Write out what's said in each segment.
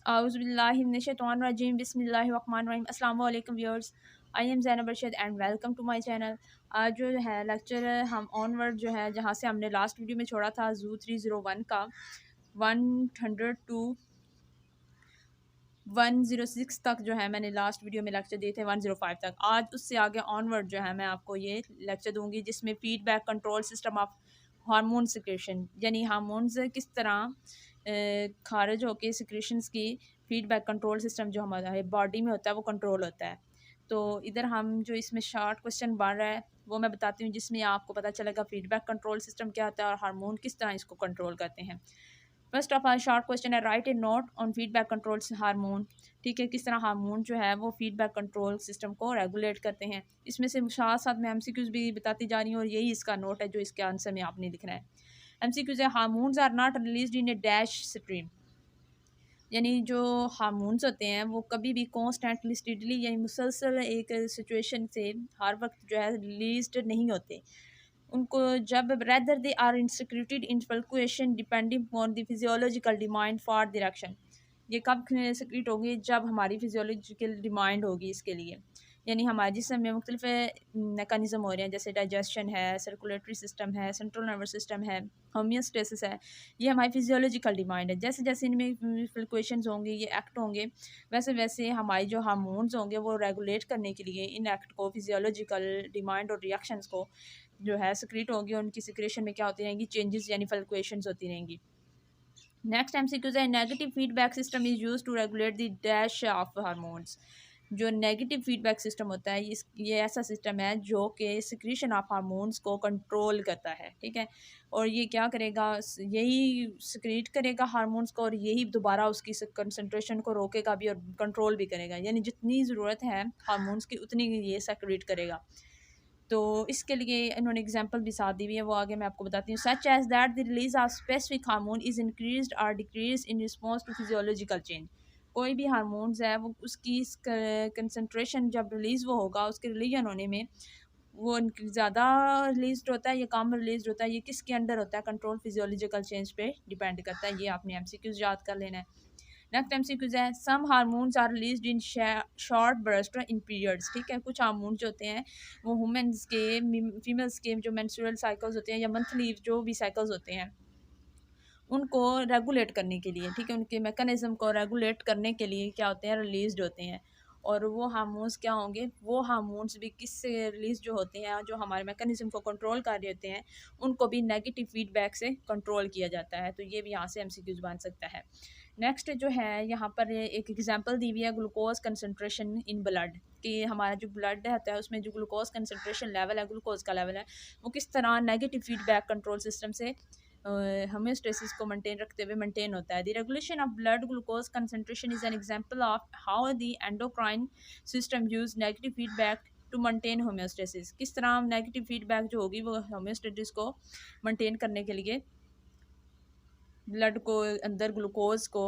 Auzubillahiminash-shaytanir-rajim. Bismillahir-rahmanir-rahim. Assalamu alaikum viewers. I am Zainab Rashid and welcome to my channel. आज जो है lecture हम onward जो है जहाँ से हमने लास्ट वीडियो में छोड़ा था जू 301 का 100 टू 106 तक जो है मैंने लास्ट वीडियो में लेक्चर दिए थे 105 तक। आज उससे आगे ऑनवर्ड जो है मैं आपको ये लेक्चर दूंगी जिसमें feedback control system of hormone secretion, यानी हार्मोन्स किस तरह खारिज होकर सिक्रेशंस की फीडबैक कंट्रोल सिस्टम जो हमारे बॉडी में होता है वो कंट्रोल होता है। तो इधर हम जो इसमें शॉर्ट क्वेश्चन बन रहा है वो मैं बताती हूँ, जिसमें आपको पता चलेगा फीडबैक कंट्रोल सिस्टम क्या होता है और हार्मोन किस तरह इसको कंट्रोल करते हैं। First of all short question है, write a note on feedback control hormone. ठीक है, किस तरह हार्मोन जो है वो फीडबैक कंट्रोल सिस्टम को रेगुलेट करते हैं। इसमें से साथ साथ मैं एमसीक्यूज भी बताती जा रही हूँ और यही इसका नोट है जो इसके आंसर में आपने लिखना है। एमसीक्यूज है, hormones are not released in a dash stream, यानी जो हार्मोन्स होते हैं वो कभी भी कॉन्स्टेंटली स्टेडली यानी मुसलसल एक सिचुएशन से हर वक्त जो है रिलीज्ड नहीं होते। उनको जब rather they are insecreted in fluctuation depending on the physiological demand for direction. ये कब सिक्रेट होगी? जब हमारी फिजियोलॉजिकल डिमांड होगी इसके लिए, यानी हमारे जिस्म में मुख्तलिफ मैकेनिज़्म हो रहे हैं, जैसे डाइजेशन है, सर्कुलेटरी सिस्टम है, सेंट्रल नर्वस सिस्टम है, होम्योस्टेसिस है। ये हमारी फिजियोलॉजिकल डिमांड है। जैसे जैसे इनमें फ्लक्चुएशंस होंगे, ये एक्ट होंगे, वैसे वैसे हमारी जो हार्मोन्स होंगे वो रेगुलेट करने के लिए इन एक्ट को, फिजियोलॉजिकल डिमांड और रिएक्शंस को जो है सिक्रेट होंगी। उनकी सिक्रेशन में क्या होती रहेंगी? चेंजेस यानी फ्लक्चुएशंस होती रहेंगी। नेक्स्ट एमसीक्यूज है, negative feedback system is use to regulate the dash of hormones. जो नेगेटिव फीडबैक सिस्टम होता है ये ऐसा सिस्टम है जो कि सिक्रीशन ऑफ हार्मोन्स को कंट्रोल करता है। ठीक है, और ये क्या करेगा? यही सिक्रीट करेगा हार्मोन्स को और यही दोबारा उसकी कंसंट्रेशन को रोकेगा भी और कंट्रोल भी करेगा, यानी जितनी ज़रूरत है हार्मोन्स की उतनी ये सिक्रीट करेगा। तो इसके लिए इन्होंने एग्जांपल भी साथ दी हुई है, वो आगे मैं आपको बताती हूँ। Such as that the release of specific hormone is increased और decrease in response to physiological change. कोई भी हार्मोन्स है वो उसकी कंसंट्रेशन जब रिलीज़ वो होगा उसके रिलीजन होने में वो ज़्यादा रिलीज होता है या कम रिलीज होता है, ये किसके अंडर होता है? कंट्रोल फिजियोलॉजिकल चेंज पे डिपेंड करता है। ये आपने एमसीक्यूज याद कर लेना है। नेक्स्ट एमसीक्यूज है, some hormones are released in short burst in periods. ठीक है, कुछ हार्मोन्स जो होते हैं वो वुमेन्स के, फीमेल्स के जो मेंस्ट्रुअल साइकिल्स होते हैं या मंथली जो भी साइकिल्स होते हैं उनको रेगुलेट करने के लिए, ठीक है, उनके मैकेनिज्म को रेगुलेट करने के लिए क्या होते हैं? रिलीज होते हैं। और वो हार्मोन्स क्या होंगे? वो हार्मोन्स भी किससे रिलीज जो होते हैं जो हमारे मैकेनिज्म को कंट्रोल कर रहे होते हैं उनको भी नेगेटिव फीडबैक से कंट्रोल किया जाता है। तो ये भी यहाँ से एमसीक्यूज बन सकता है। नेक्स्ट जो है यहाँ पर एक एग्जांपल दी हुई है, ग्लूकोज कंसंट्रेशन इन ब्लड, कि हमारा जो ब्लड होता है उसमें जो ग्लूकोज कंसंट्रेशन लेवल है, ग्लूकोज का लेवल है, वो किस तरह नेगेटिव फीडबैक कंट्रोल सिस्टम से होम्योस्टेसिस को मेंटेन रखते हुए मेंटेन होता है। The regulation of blood glucose concentration is an example of how the endocrine system use negative feedback to maintain homeostasis. किस तरह नेगेटिव फीडबैक जो होगी वो होम्योस्टेसिस को मेंटेन करने के लिए ब्लड को अंदर ग्लूकोज को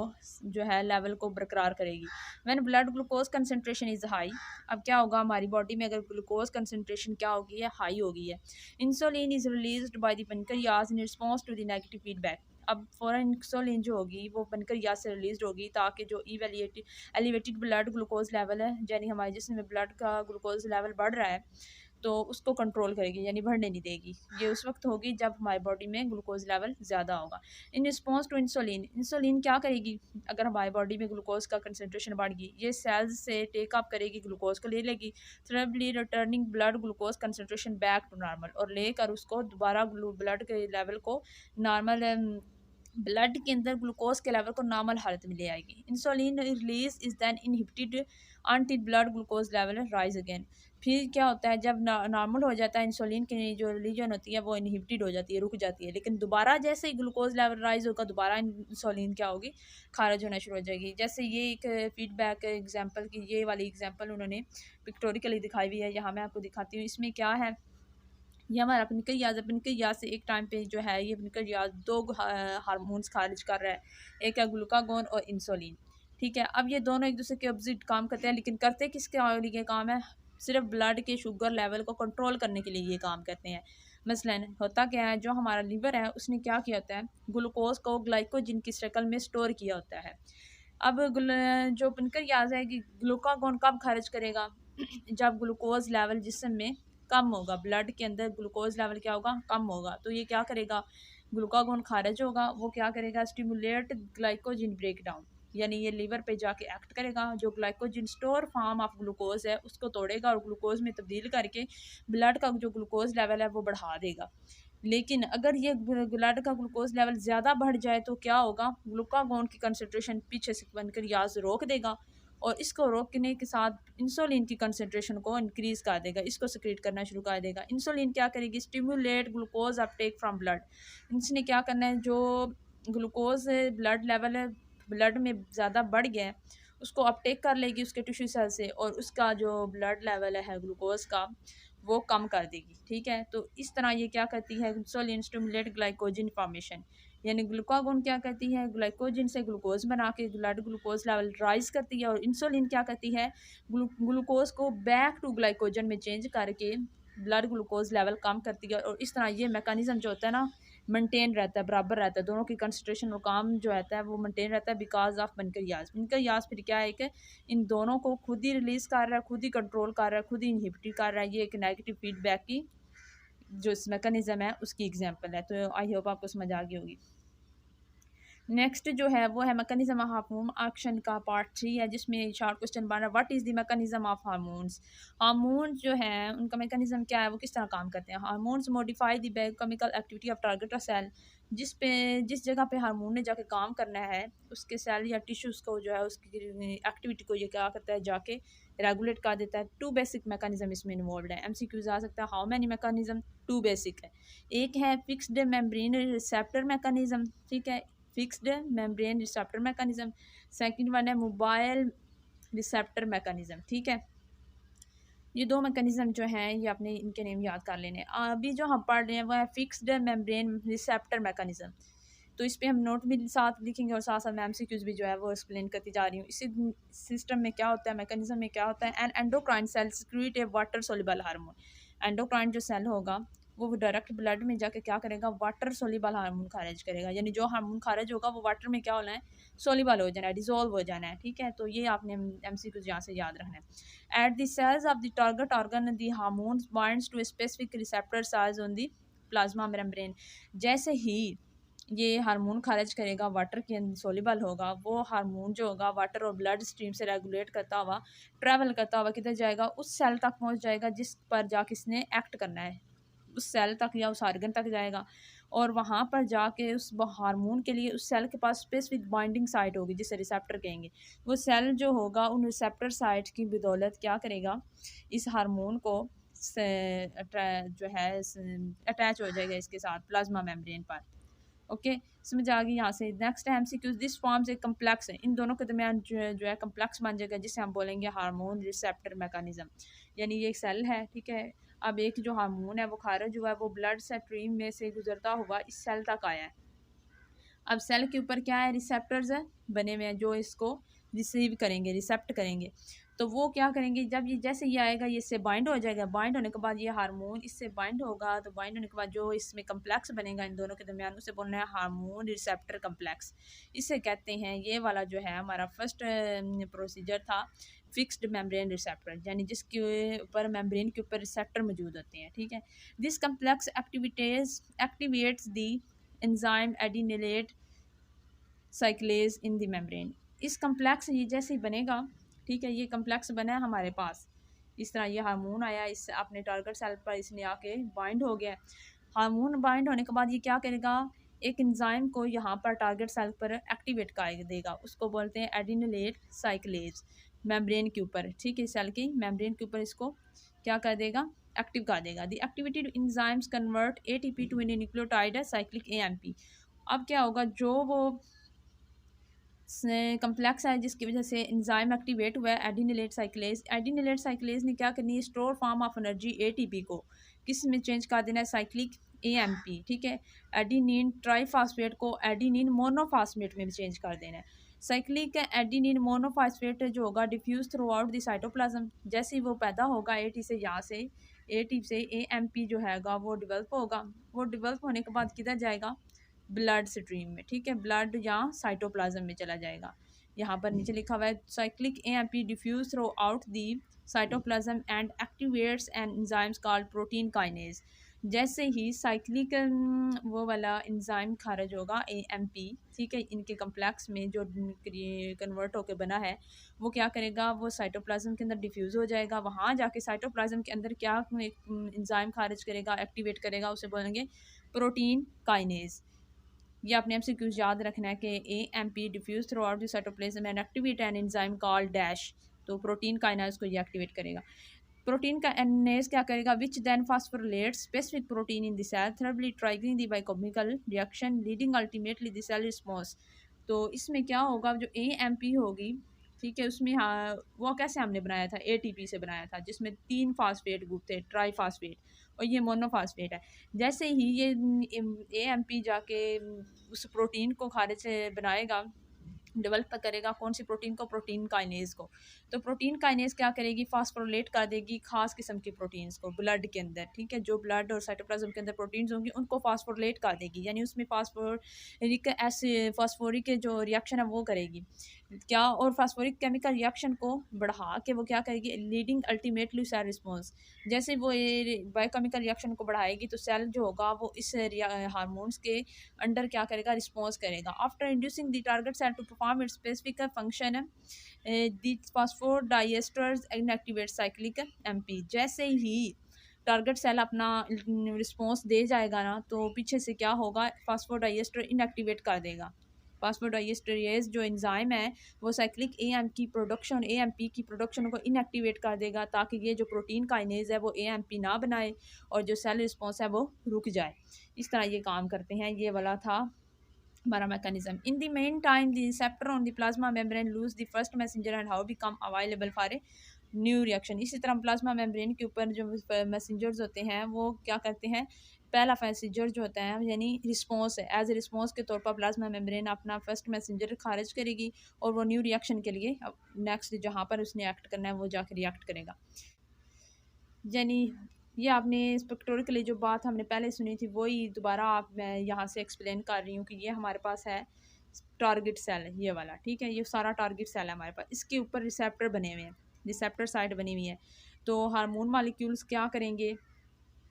जो है लेवल को बरकरार करेगी। When blood glucose concentration is high, अब क्या होगा हमारी बॉडी में? अगर ग्लूकोज कंसंट्रेशन क्या होगी है? हाई होगी है। Insulin is released by the pancreas in response to the negative feedback. अब फॉरन इंसुलिन जो होगी वो पैनक्रियाज से रिलीज होगी ताकि जो एलिवेटेड ब्लड ग्लूकोज लेवल है, यानी हमारे जिस्म में ब्लड का ग्लूकोज लेवल बढ़ रहा है, तो उसको कंट्रोल करेगी, यानी बढ़ने नहीं देगी। ये उस वक्त होगी जब हमारी बॉडी में ग्लूकोज लेवल ज़्यादा होगा। In response to insulin, insulin क्या करेगी? अगर हमारी बॉडी में ग्लूकोज का कंसंट्रेशन बढ़ गई, ये सेल्स से टेक अप करेगी, ग्लूकोज को ले लेगी, thereby returning blood glucose concentration back to normal, और लेकर उसको दोबारा ब्लड के लेवल को नॉर्मल, ब्लड के अंदर ग्लूकोज के लेवल को नॉर्मल हालत में ले आएगी। Insulin release is then inhibited until blood glucose level rise again. फिर क्या होता है? जब नॉर्मल हो जाता है इंसुलिन की जो रिलीजन होती है वो इनहिबिटेड हो जाती है, रुक जाती है, लेकिन दोबारा जैसे ही ग्लूकोज लेवल राइज होगा दोबारा इंसुलिन क्या होगी? खारिज होना शुरू हो जाएगी। जैसे ये एक फीडबैक एग्जाम्पल की, ये वाली एग्जाम्पल उन्होंने पिक्टोरिकली दिखाई हुई है, यहाँ मैं आपको दिखाती हूँ। इसमें क्या है? ये हमारा पेनक्रियाज से एक टाइम पे जो है ये पेनक्रियाज दो हार्मोन्स खारिज कर रहा है, एक है ग्लूकागोन और इंसुलिन। ठीक है, अब ये दोनों एक दूसरे के अपोजिट काम करते हैं, लेकिन करते किसके लिए काम है? सिर्फ ब्लड के शुगर लेवल को कंट्रोल करने के लिए ये काम करते हैं। मसलन होता क्या है, जो हमारा लीवर है उसने क्या किया होता है? ग्लूकोज को ग्लाइकोजन की शक्ल में स्टोर किया होता है। अब जो पेनक्रियाज है कि ग्लूकागोन कब खारिज करेगा? जब ग्लूकोज लेवल जिस्म में कम होगा, ब्लड के अंदर ग्लूकोज लेवल क्या होगा? कम होगा। तो ये क्या करेगा? ग्लूकागोन खारिज होगा, वो क्या करेगा? स्टिमुलेट ग्लाइकोजन ब्रेक डाउन, यानी ये लीवर पे जाके एक्ट करेगा, जो glycogen store form of glucose है उसको तोड़ेगा और ग्लूकोज में तब्दील करके ब्लड का जो ग्लूकोज लेवल है वो बढ़ा देगा। लेकिन अगर ये ब्लड का ग्लूकोज लेवल ज़्यादा बढ़ जाए तो क्या होगा? ग्लूकागोन की कंसनट्रेशन पीछे से बनकर याज रोक देगा और इसको रोकने के साथ इंसुलिन की कंसनट्रेशन को इंक्रीज कर देगा, इसको सिक्रीट करना शुरू कर देगा। इंसुलिन क्या करेगी? Stimulate glucose Uptake from blood. इसने क्या करना है? जो ग्लूकोज ब्लड लेवल है, ब्लड में ज़्यादा बढ़ गया है, उसको अपटेक कर लेगी उसके टिश्यू सेल से और उसका जो ब्लड लेवल है ग्लूकोज का वो कम कर देगी। ठीक है, तो इस तरह ये क्या करती है? इंसुलिन स्टिमुलेट ग्लाइकोजन फॉर्मेशन, यानी ग्लूकागोन क्या करती है? ग्लाइकोजन से ग्लूकोज बना के ब्लड ग्लूकोज लेवल राइज करती है और इंसुलिन क्या करती है? ग्लूकोज को बैक टू ग्लाइकोजन में चेंज करके ब्लड ग्लूकोज लेवल कम करती है। और इस तरह ये मैकेनिज्म जो होता है ना मेंटेन रहता है, बराबर रहता है, दोनों की कंसंट्रेशन और काम जो रहता है वो मेंटेन रहता है बिकॉज ऑफ बनकर याज फिर क्या है कि इन दोनों को खुद ही रिलीज़ कर रहा है, खुद ही कंट्रोल कर रहा है, खुद ही इनहिबिट कर रहा है। ये एक नेगेटिव फीडबैक की जो इस मैकेनिज्म है उसकी एग्जांपल है। तो आई होप आपको समझ आ गई होगी। नेक्स्ट जो है वो है मैकेनिज्म ऑफ हार्मोन एक्शन का पार्ट 3 है, जिसमें शॉर्ट क्वेश्चन बन रहा है what is the mechanism of hormones. Hormones जो है उनका मैकेनिज्म क्या है, वो किस तरह काम करते हैं? Hormones modify the biochemical activity of target cell. जिस जगह पे हार्मोन ने जाके काम करना है उसके सेल या टिश्यूज़ को जो है उसकी एक्टिविटी को ये क्या करता है? जाके रेगुलेट कर देता है। टू बेसिक मैकेनिज्म इसमें इन्वॉल्व है। MCQs आ सकता है how many mechanism? Two basic है। एक है फिक्स्ड मेम्ब्रेन रिसेप्टर मैकेनिज्म, ठीक है, fixed membrane receptor mechanism. Second one है मोबाइल रिसेप्टर मैकेनिज्म। ठीक है, ये दो मैकेनिज्म जो हैं ये आपने इनके नेम याद कर लेने। अभी जो हम पढ़ रहे हैं वो है फिक्स्ड मेम्ब्रेन रिसेप्टर मैकेनिज्म। तो इस पे हम नोट भी साथ लिखेंगे और साथ साथ मैं MCQs भी जो है वो एक्सप्लेन करती जा रही हूँ। इसी सिस्टम में क्या होता है, मैकेनिज्म में क्या होता है? An endocrine cell secrete a water soluble hormone. Endocrine जो सेल होगा वो डायरेक्ट ब्लड में जाके क्या करेगा? वाटर सोल्यूबल हार्मोन खारिज करेगा, यानी जो हार्मोन खारिज होगा वो वाटर में क्या होना है? सोल्यूबल हो जाना है, डिजोल्व हो जाना है। ठीक है, तो ये आपने MCQs यहाँ से याद रखना है। At the cells of the target organ, the hormones binds to a specific receptor cells on the plasma membrane। जैसे ही ये हार्मोन खारिज करेगा, वाटर के अंदर सोल्यूबल होगा, वो हार्मोन जो होगा वाटर और ब्लड स्ट्रीम से रेगुलेट करता हुआ ट्रैवल करता हुआ किधर जाएगा? उस सेल तक पहुंच जाएगा जिस पर जा किसने एक्ट करना है, उस सेल तक या उस आर्गन तक जाएगा और वहाँ पर जाके उस हार्मोन के लिए उस सेल के पास स्पेसिफिक बाइंडिंग साइट होगी जिसे रिसेप्टर कहेंगे। वो सेल जो होगा उन रिसेप्टर साइट की बदौलत क्या करेगा? इस हार्मोन को जो है अटैच हो जाएगा इसके साथ प्लाज्मा मेम्ब्रेन पर। ओके, समझ आ गई यहाँ से। नेक्स्ट है MCQs दिस फॉर्म्स एक कम्प्लेक्स है, इन दोनों के दरमियान जो है कम्प्लेक्स बन जाएगा जिसे हम बोलेंगे हार्मोन रिसेप्टर मैकेनिज्म। यानी ये एक सेल है, ठीक है, अब एक जो हार्मोन है वो खारिज हुआ है, वो ब्लड स्ट्रीम में से गुजरता हुआ इस सेल तक आया है। अब सेल के ऊपर क्या है? रिसेप्टर्स है बने हुए हैं जो इसको रिसीव करेंगे, रिसेप्ट करेंगे। तो वो क्या करेंगे? जब ये जैसे ये आएगा ये इससे बाइंड हो जाएगा, बाइंड होने के बाद ये हार्मोन इससे बाइंड होगा, तो बाइंड होने के बाद जो इसमें कम्प्लेक्स बनेगा इन दोनों के दरमियान उसे बोलना है हार्मोन रिसेप्टर कम्प्लेक्स। इसे कहते हैं, ये वाला जो है हमारा फर्स्ट प्रोसीजर था फिक्स्ड मेम्ब्रेन रिसेप्टर, यानी जिसके ऊपर मेम्ब्रेन के ऊपर रिसेप्टर मौजूद होते हैं। ठीक है, this complex activates the enzyme adenylate cyclase in the membrane. इस कम्प्लेक्स ये जैसे ही बनेगा, ठीक है, ये कम्प्लेक्स बना है हमारे पास, इस तरह ये हार्मोन आया, इस अपने टारगेट सेल पर इसने आके बाइंड हो गया। हार्मोन बाइंड होने के बाद ये क्या करेगा? एक एंजाइम को यहाँ पर टारगेट सेल पर एक्टिवेट कर देगा, उसको बोलते हैं एडिनिलेट साइक्लेज मेम्ब्रेन के ऊपर। ठीक है, सेल की मेम्ब्रेन के ऊपर इसको क्या कर देगा? एक्टिव कर देगा। The activity enzymes convert ATP to nucleotide cyclic AMP। अब क्या होगा? जो वो कम्प्लेक्स है जिसकी वजह से एंजाइम एक्टिवेट हुआ है एडिनिलेट साइक्लेज, एडिनिलेट साइक्लेज ने क्या करनी है? Store form of energy ATP को किस में चेंज कर देना है? Cyclic AMP। ठीक है, एडिनिन ट्राईफॉस्फेट को एडिनिन मोनोफॉस्फेट में चेंज कर देना है। साइक्लिक एडिनिन मोनोफॉस्फेट जो होगा diffuse through out the cytoplasm, जैसे ही वो पैदा होगा AT से, यहाँ से AT से AMP जो हैगा वो डिवेल्प होगा। वो डिवेल्प होने के बाद किधर जाएगा? ब्लड स्ट्रीम में। ठीक है, ब्लड या साइटोप्लाज्म में चला जाएगा। यहाँ पर नीचे लिखा हुआ है cyclic AMP diffuse throughout the cytoplasm and activates an enzymes called protein kinase. जैसे ही साइक्लिक वो वाला एंजाइम खारिज होगा AMP, ठीक है, इनके कम्प्लेक्स में जो कन्वर्ट होकर बना है, वो क्या करेगा, वो साइटोप्लाज्म के अंदर डिफ्यूज़ हो जाएगा। वहाँ जाके साइटोप्लाज्म के अंदर क्या एंजाइम खारिज करेगा, एक्टिवेट करेगा, उसे बोलेंगे प्रोटीन काइनेज। ये आपने MCQs याद रखना है कि AMP diffuse through out the cytoplasm and activate an enzyme called dash. तो प्रोटीन काइनेज को ये एक्टिवेट करेगा। प्रोटीन का एनेज क्या करेगा, which then phosphorylate specific protein in the cell thereby triggering the biochemical reaction leading ultimately the cell response. तो इसमें क्या होगा, जो AMP होगी, ठीक है, उसमें हाँ वो कैसे हमने बनाया था, ATP से बनाया था, जिसमें 3 फास्फेट ग्रुप थे, ट्राई फास्फेट, और ये मोनोफास्फेट है। जैसे ही ये AMP जाके उस प्रोटीन को खारिज से बनाएगा, डेवलप करेगा, कौन सी प्रोटीन को, प्रोटीन काइनेज को। तो प्रोटीन काइनेज क्या करेगी, फास्फोरिलेट कर देगी खास किस्म की प्रोटीन्स को ब्लड के अंदर, ठीक है, जो ब्लड और साइटोप्लाज्म के अंदर प्रोटीन्स होंगी उनको फास्फोरिलेट कर देगी, यानी उसमें फास्फोरिक जो रिएक्शन है वो करेगी क्या, और फास्फोरिक केमिकल रिएक्शन को बढ़ा के वो क्या करेगी, लीडिंग अल्टीमेटली सेल रिस्पॉन्स। जैसे वो बायोकेमिकल रिएक्शन को बढ़ाएगी तो सेल जो होगा वो इस हार्मोन्स के अंडर क्या करेगा, रिस्पॉन्स करेगा। After inducing the target cell to perform its specific function the phosphodiesterase inactivate cyclic MP। जैसे ही टारगेट सेल अपना रिस्पॉन्स दे जाएगा ना, तो पीछे से क्या होगा, फास्फोडाइएस्टर इनएक्टिवेट कर देगा। फास्फोडाइएस्टरेज जो एंजाइम है वो साइक्लिक AMP की प्रोडक्शन को इनएक्टिवेट कर देगा, ताकि ये जो प्रोटीन काइनेज है वो AMP ना बनाए और जो सेल रिस्पॉन्स है वो रुक जाए। इस तरह ये काम करते हैं। ये वाला था हमारा mechanism. In the main time the receptor on the plasma membrane lose the first messenger and how become available for a new reaction. इसी तरह प्लाज्मा मेम्ब्रेन के ऊपर जो मैसेंजर्स होते हैं वो क्या करते हैं, पहला मैसेंजर जो होता है यानी रिस्पॉन्स है, एज ए रिस्पॉन्स के तौर पर प्लाज्मा मेम्ब्रेन अपना फर्स्ट मैसेंजर खारिज करेगी और वो न्यू रिएक्शन के लिए नेक्स्ट जहाँ पर उसने एक्ट करना है वो जाकर रिएक्ट करेगा। यानी ये आपने स्पेक्ट्रोरिकली जो बात हमने पहले सुनी थी वही दोबारा आप मैं यहाँ से एक्सप्लेन कर रही हूँ कि ये हमारे पास है टारगेट सेल है, ये वाला, ठीक है, ये सारा टारगेट सेल है हमारे पास। इसके ऊपर रिसेप्टर बने हुए हैं, रिसेप्टर साइड बनी हुई है। तो हार्मोन मालिक्यूल्स क्या करेंगे,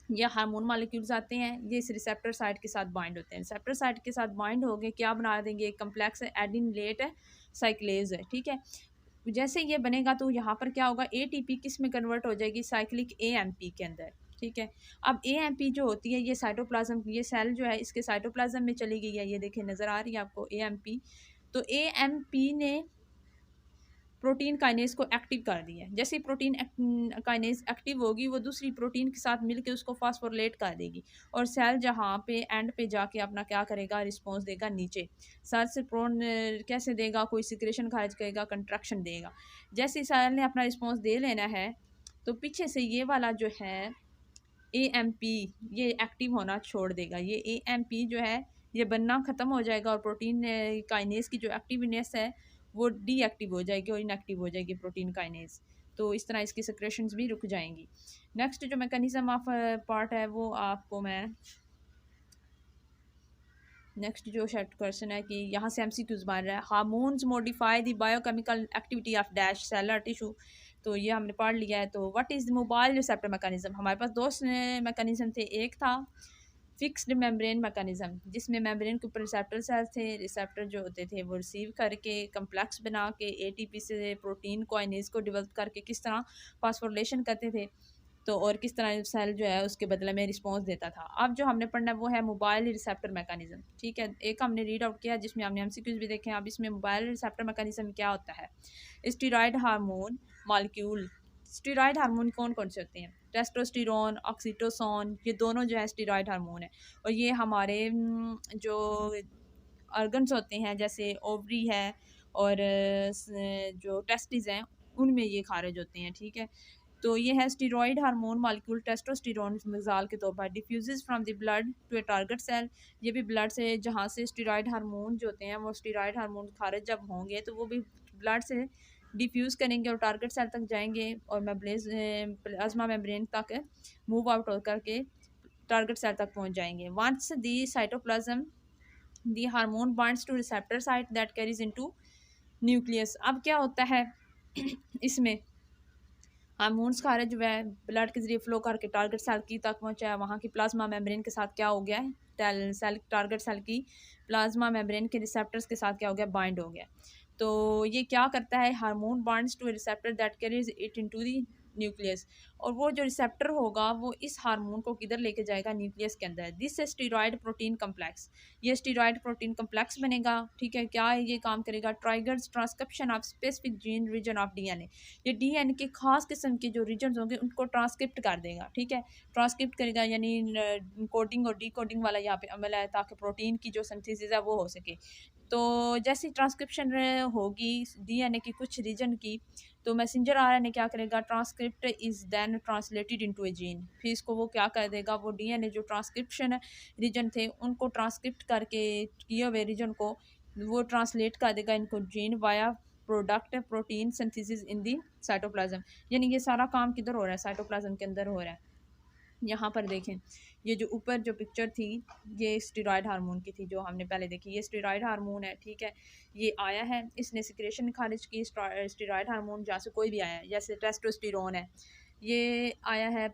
ये हार्मोन मालिक्यूल्स आते हैं, ये इस रिसेप्टर साइड के साथ बाइंड होते हैं। रिसेप्टर साइड के साथ बाइंड हो गए, क्या बना देंगे, एक कम्प्लेक्स एडिनिलेट साइक्लेज है, ठीक है। जैसे ये बनेगा तो यहाँ पर क्या होगा, ATP किस में कन्वर्ट हो जाएगी, साइक्लिक AMP के अंदर, ठीक है। अब AMP जो होती है ये साइटोप्लाज्म, ये सेल जो है इसके साइटोप्लाज्म में चली गई है, ये देखिए नज़र आ रही है आपको AMP। तो AMP ने प्रोटीन काइनेज को एक्टिव कर दिया। जैसे प्रोटीन काइनेज एक्टिव होगी वो दूसरी प्रोटीन के साथ मिलकर उसको फास्फोरिलेट कर देगी और सेल जहाँ पे एंड पे जाके अपना क्या करेगा, रिस्पॉन्स देगा नीचे। सेल से प्रोन कैसे देगा, कोई सिक्रेशन खारिज करेगा, कंट्रैक्शन देगा। जैसे सेल ने अपना रिस्पॉन्स दे लेना है तो पीछे से ये वाला जो है AMP ये एक्टिव होना छोड़ देगा। ये AMP जो है ये बनना ख़त्म हो जाएगा और प्रोटीन काइनेज की जो एक्टिवनेस है वो डीएक्टिव हो जाएगी और इनएक्टिव हो जाएगी प्रोटीन काइनेज। तो इस तरह इसकी सिक्रेशंस भी रुक जाएंगी। नेक्स्ट जो मैकेनिज्म ऑफ पार्ट है वो आपको मैं नेक्स्ट जो शेट क्वेश्चन है कि यहाँ से MCQs बन रहा है, hormones modify the biochemical activity of dash seller tissue. तो ये हमने पढ़ लिया है। तो what is the mobile receptor mechanism, हमारे पास दो मैकेनिज्म थे। एक था फिक्स्ड मेम्ब्रेन मैकेनिज्म जिसमें मेम्ब्रेन के ऊपर रिसेप्टर सेल्स थे, रिसेप्टर जो होते थे वो रिसीव करके कम्प्लेक्स बना के ATP से प्रोटीन काइनेज को डेवलप करके किस तरह फास्फोरिलेशन करते थे, तो और किस तरह सेल जो है उसके बदले में रिस्पॉन्स देता था। अब जो हमने पढ़ना है वो है मोबाइल रिसेप्टर मैकेनिज्म, ठीक है। एक हमने रीड आउट किया जिसमें हमने MCQs भी देखे हैं। अब इसमें मोबाइल रिसेप्टर मैकेनिज्म क्या होता है, steroid hormone molecule. Steroid hormone कौन कौन से होते हैं, टेस्टोस्टेरोन, ऑक्सीटोसिन, ये दोनों जो है स्टेरॉयड हार्मोन है। और ये हमारे जो ऑर्गन्स होते हैं जैसे ओवरी है और जो टेस्टिस हैं उनमें ये खारिज होते हैं, ठीक है। तो ये है स्टेरॉयड हार्मोन मॉलिक्यूल टेस्टोस्टेरोन मिसाल के तौर पर diffuses from the blood to a target cell. ये भी ब्लड से जहाँ से स्टेरॉयड हार्मोन जो होते हैं वो स्टेरॉयड हार्मोन खारिज जब होंगे तो वो भी ब्लड से डिफ्यूज़ करेंगे और टारगेट सेल तक जाएंगे और प्लाज्मा मेम्ब्रेन तक मूव आउट होकर के टारगेट सेल तक पहुँच जाएंगे। Once the cytoplasm the hormone binds to receptor site that carries into nucleus. अब क्या होता है इसमें हार्मोन्स खारिज हुआ है, ब्लड के जरिए फ्लो करके टारगेट सेल की तक पहुँचा है, वहाँ की प्लाज्मा मेम्ब्रेन के साथ क्या हो गया है, सेल टारगेट सेल की प्लाज्मा मेम्ब्रेन के रिसेप्टर्स के साथ क्या हो गया, बाइंड हो गया। तो ये क्या करता है, hormone binds to a receptor that carries it into the nucleus, और वो जो रिसेप्टर होगा वो इस हार्मोन को किधर लेके जाएगा, न्यूक्लियस के अंदर। दिस स्टीरॉयड प्रोटीन कम्प्लेक्स, ये स्टीरॉयड प्रोटीन कम्प्लेक्स बनेगा, ठीक है। क्या ये काम करेगा, triggers transcription of specific gene region of DNA, ये डीएनए के खास किस्म के जो रीजन होंगे उनको ट्रांसक्रिप्ट कर देगा, ठीक है। ट्रांसक्रिप्ट करेगा यानी कोडिंग और डीकोडिंग वाला यहाँ पे अमल है, ताकि प्रोटीन की जो सिंथेसिस है वो हो सके। तो जैसी ट्रांसक्रिप्शन होगी डीएनए की कुछ रीजन की, तो मैसेंजर आरएनए क्या करेगा, transcript is then translated into a gene, फिर इसको वो क्या कर देगा, वो डीएनए जो ट्रांसक्रिप्शन रीजन थे उनको ट्रांसक्रिप्ट करके किए हुए रीजन को वो ट्रांसलेट कर देगा इनको gene via product protein synthesis in the cytoplasm. यानी ये सारा काम किधर हो रहा है, साइटोप्लाज्म के अंदर हो रहा है। यहाँ पर देखें, ये जो ऊपर जो पिक्चर थी ये स्टेरॉयड हार्मोन की थी जो हमने पहले देखी, ये स्टेरॉयड हार्मोन है, ठीक है। ये आया है, इसने सिक्रेशन खारिज की, स्टेरॉयड हार्मोन जहाँ से कोई भी आया है, जैसे टेस्टोस्टेरोन है, ये आया है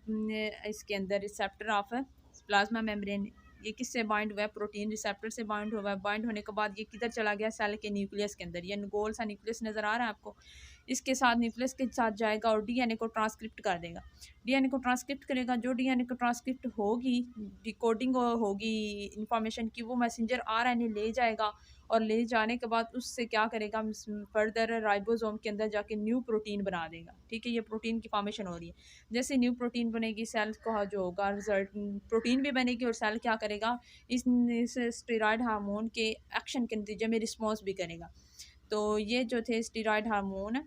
इसके अंदर रिसेप्टर ऑफ प्लाज्मा मेम्ब्रेन। ये किससे बाइंड हुआ है, प्रोटीन रिसेप्टर से बाइंड हुआ है। बाइंड होने के बाद ये किधर चला गया, सेल के न्यूक्लियस के अंदर। ये गोल सा न्यूक्लियस नज़र आ रहा है आपको, इसके साथ न्यूक्लियस के साथ जाएगा और डीएनए को ट्रांसक्रिप्ट कर देगा। डीएनए को ट्रांसक्रिप्ट करेगा, जो डीएनए को ट्रांसक्रिप्ट होगी, डिकोडिंग होगी इंफॉर्मेशन की, वो मैसेंजर आरएनए ले जाएगा, और ले जाने के बाद उससे क्या करेगा, फर्दर राइबोसोम के अंदर जाके न्यू प्रोटीन बना देगा, ठीक है। ये प्रोटीन की फॉर्मेशन हो रही है, जैसे न्यू प्रोटीन बनेगी सेल का जो होगा रिजल्ट प्रोटीन भी बनेगी, और सेल क्या करेगा, इस स्टेरॉयड हार्मोन के एक्शन के नतीजे में रिस्पॉन्स भी करेगा। तो ये जो थे स्टेरॉयड हार्मोन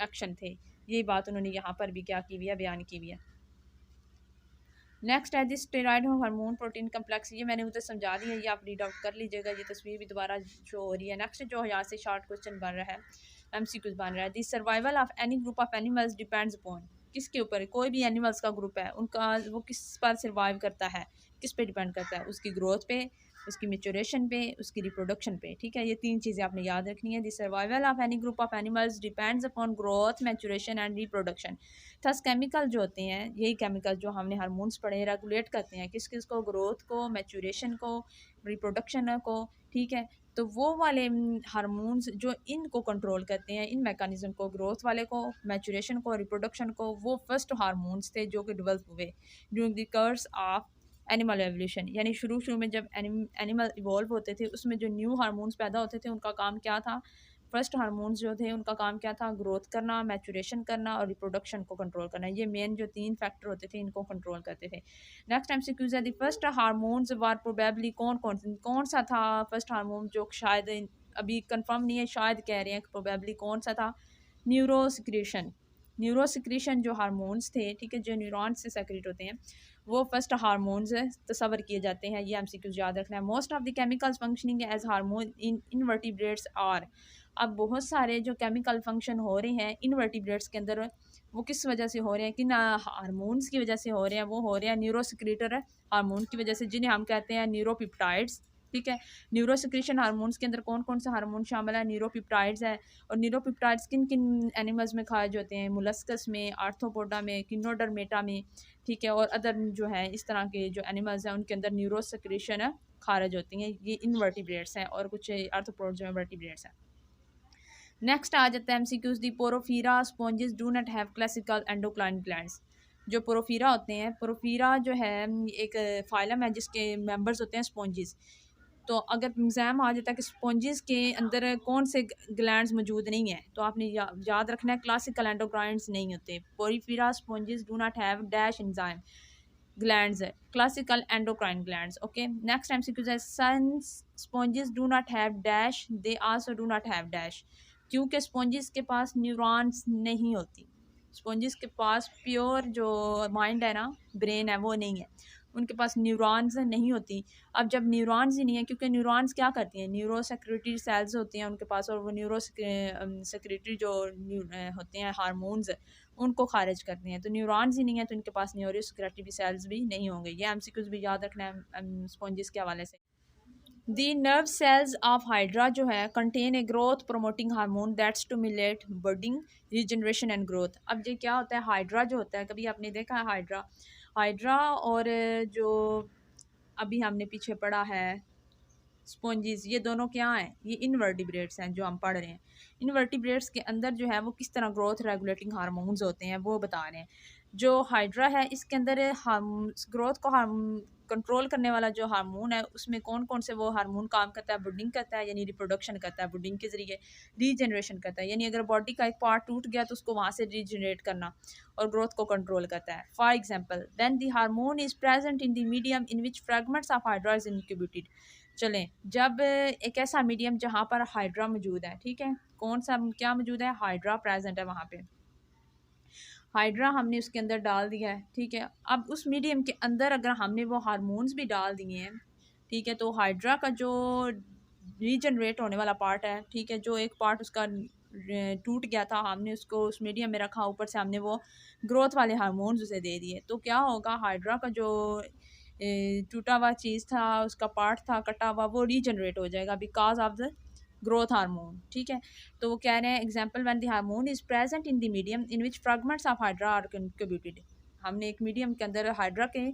एक्शन थे, यही बात उन्होंने यहाँ पर भी क्या की हुई है, बयान की हुई है। नेक्स्ट है this steroid hormone protein complex, ये मैंने उधर समझा दिया, ये आप रीड आउट कर लीजिएगा, ये तस्वीर भी दोबारा शो हो रही है। नेक्स्ट जो यहाँ से शॉर्ट क्वेश्चन बन रहा है, एमसीक्यूज बन रहा है, this survival of any group of animals depends upon, किसके ऊपर, कोई भी एनिमल्स का ग्रुप है उनका वो किस पर सर्वाइव करता है, किस पे डिपेंड करता है, उसकी ग्रोथ पे, उसकी मेचुरेशन पे, उसकी रिप्रोडक्शन पे, ठीक है। ये तीन चीज़ें आपने याद रखनी है। The survival of any group of animals depends upon growth, maturation and reproduction. Thus chemical जो होते हैं, यही केमिकल जो हमने हार्मोन्स पढ़े, रेगुलेट करते हैं किस किस को, ग्रोथ को, मैचुरेशन को, रिप्रोडक्शन को, ठीक है। तो वो वाले हार्मोन्स जो इनको कंट्रोल करते हैं, इन मैकेनिज्म को, ग्रोथ वाले को, मैचुरेशन को, रिप्रोडक्शन को, वो फर्स्ट हार्मोन्स थे जो कि डेवलप हुए during the course of animal evolution. यानी शुरू में जब एनिमल इवॉल्व होते थे, उसमें जो न्यू हार्मोन्स पैदा होते थे उनका काम क्या था, फर्स्ट हार्मोन्स जो थे उनका काम क्या था, ग्रोथ करना, मैचुरेशन करना और रिप्रोडक्शन को कंट्रोल करना। ये मेन जो तीन फैक्टर होते थे इनको कंट्रोल करते थे। नेक्स्ट एमसीक्यूज है, the first hormones were probably कौन सा था फर्स्ट हार्मोन, जो शायद अभी कंफर्म नहीं है, शायद कह रहे हैं कि प्रोबेबली कौन सा था, न्यूरोसिक्रेशन। न्यूरोसिक्रेशन जो हार्मोन्स थे, ठीक है, जो न्यूरॉन्स से सेक्रेट होते हैं, वो फर्स्ट हार्मोन्स तस्वर किए जाते हैं। ये एमसीक्यूज याद रखना है। Most of the chemicals functioning as hormone in invertebrates are, अब बहुत सारे जो केमिकल फंक्शन हो रहे हैं इनवर्टिब्रेट्स के अंदर, वो किस वजह से हो रहे हैं, किन हार्मोन्स की वजह से हो रहे हैं, वो हो रहे हैं न्यूरोसिक्रेटर हार्मोन की वजह से, जिन्हें हम कहते हैं न्यूरोपिप्टाइड्स, ठीक है। न्यूरोसिक्रेशन हार्मोन्स के अंदर कौन कौन सा हार्मोन शामिल है, न्यूरोपिप्टाइड्स है। और न्यूरोपिप्टाइड्स किन किन एनिमल्स में खाए जाते हैं, मोलस्कस में, आर्थ्रोपोडा में, किनोडर्मेटा में, ठीक है। और अदर जो है इस तरह के जो एनिमल्स हैं उनके अंदर न्यूरोसिक्रेशन खारिज होती हैं, ये इनवर्टिब्रेट्स हैं, और कुछ आर्थ्रोपोड जो है वर्टिब्रेट्स हैं। नेक्स्ट आ जाता है MCQs, the Porifera sponges do not have classical endocrine glands. जो पोरोफीरा होते हैं, पोरोफीरा जो है एक फाइलम है जिसके मेंबर्स होते हैं स्पॉन्जेस। तो अगर एग्ज़ाम आ जाता है कि स्पॉन्जेस के अंदर कौन से ग्लैंड्स मौजूद नहीं है, तो आपने याद रखना है क्लासिकल एंडोक्राइन्स नहीं होते। Porifera sponges do not have dash enzyme glands है, classical endocrine glands. Okay, next MCQs है, sun sponges do not have dash, they also do not have dash, क्योंकि स्पॉन्जेस के पास न्यूरॉन्स नहीं होती। स्पॉन्जेस के पास प्योर जो माइंड है ना, ब्रेन है, वो नहीं है, उनके पास न्यूरॉन्स नहीं होती। अब जब न्यूरॉन्स ही नहीं है, क्योंकि न्यूरॉन्स क्या करती हैं, न्यूरो सेक्रेटरी सेल्स होती हैं उनके पास, और वो न्यूरो सेक्रेटरी जो होते हैं हार्मोन्स, उनको खारिज करती हैं। तो न्यूरॉन्स ही नहीं है तो इनके पास न्यूरो सेक्रेटरी सेल्स भी नहीं होंगे। ये एमसीक्यूज भी याद रखना है स्पॉन्जेस के हवाले से। The nerve cells of Hydra जो है contain a growth promoting hormone that stimulate budding regeneration and growth. अब ये क्या होता है, हाइड्रा जो होता है, कभी आपने देखा है हाइड्रा, हाइड्रा और जो अभी हमने पीछे पढ़ा है स्पॉन्जीज, ये दोनों क्या हैं, ये इनवर्टिब्रेट्स हैं जो हम पढ़ रहे हैं। इनवर्टिब्रेट्स के अंदर जो है वो किस तरह ग्रोथ रेगुलेटिंग हार्मोन्स होते हैं वो बता रहे हैं। जो हाइड्रा है इसके अंदर ग्रोथ को कंट्रोल करने वाला जो हार्मोन है उसमें कौन कौन से वो हार्मोन काम करता है, बुडिंग करता है यानी रिप्रोडक्शन करता है, बुडिंग के जरिए रीजनरेशन करता है यानी अगर बॉडी का एक पार्ट टूट गया तो उसको वहाँ से रीजनरेट करना, और ग्रोथ को कंट्रोल करता है। For example when the hormone is present in the medium in which fragments of hydra is incubated. चलें, जब एक ऐसा मीडियम जहाँ पर हाइड्रा मौजूद है, ठीक है, कौन सा क्या मौजूद है, हाइड्रा प्रेजेंट है वहाँ पे, हाइड्रा हमने उसके अंदर डाल दिया है, ठीक है। अब उस मीडियम के अंदर अगर हमने वो हार्मोन्स भी डाल दिए हैं, ठीक है, तो हाइड्रा का जो रीजनरेट होने वाला पार्ट है, ठीक है, जो एक पार्ट उसका टूट गया था, हमने उसको उस मीडियम में रखा, ऊपर से हमने वो ग्रोथ वाले हार्मोन्स उसे दे दिए, तो क्या होगा, हाइड्रा का जो टूटा हुआ चीज़ था, उसका पार्ट था कटा हुआ, वो रीजनरेट हो जाएगा because of the growth hormone, ठीक है। तो वो कह रहे हैं example when the hormone is present in the medium in which fragments of hydra are contributed. हमने एक मीडियम के अंदर हाइड्रा के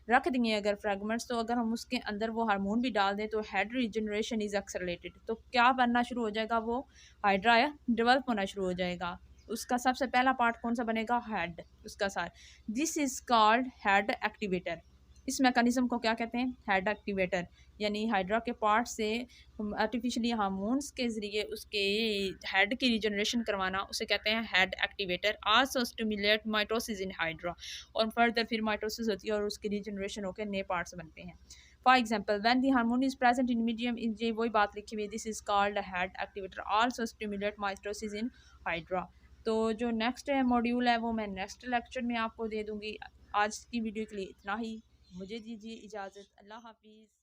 रख दिए अगर फ्रेगमेंट्स, तो अगर हम उसके अंदर वो हार्मोन भी डाल दें तो हेड रीजनरेशन इज एक्सेलरेटेड, तो क्या बनना शुरू हो जाएगा, वो हाइड्रा डेवलप होना शुरू हो जाएगा। उसका सबसे पहला पार्ट कौन सा बनेगा, हेड, उसका सार, this is called head activator. इस मैकेनिज्म को क्या कहते हैं, हेड एक्टिवेटर, यानी हाइड्रा के पार्ट से आर्टिफिशियली हार्मोन्स के ज़रिए उसके हेड की रिजनरेशन करवाना, उसे कहते हैं head activator. Also stimulate mitosis in hydra, और फर्दर फिर माइटोसिस होती है और उसकी रिजनरेशन होकर नए पार्ट्स बनते हैं। For example when the hormone is present in medium, ये वही बात लिखी हुई है, this is called head activator, also stimulate mitosis in hydra. तो जो नेक्स्ट मॉड्यूल है वो मैं नेक्स्ट लेक्चर में आपको दे दूँगी। आज की वीडियो के लिए इतना ही, मुझे दीजिए इजाज़त, अल्लाह हाफिज़।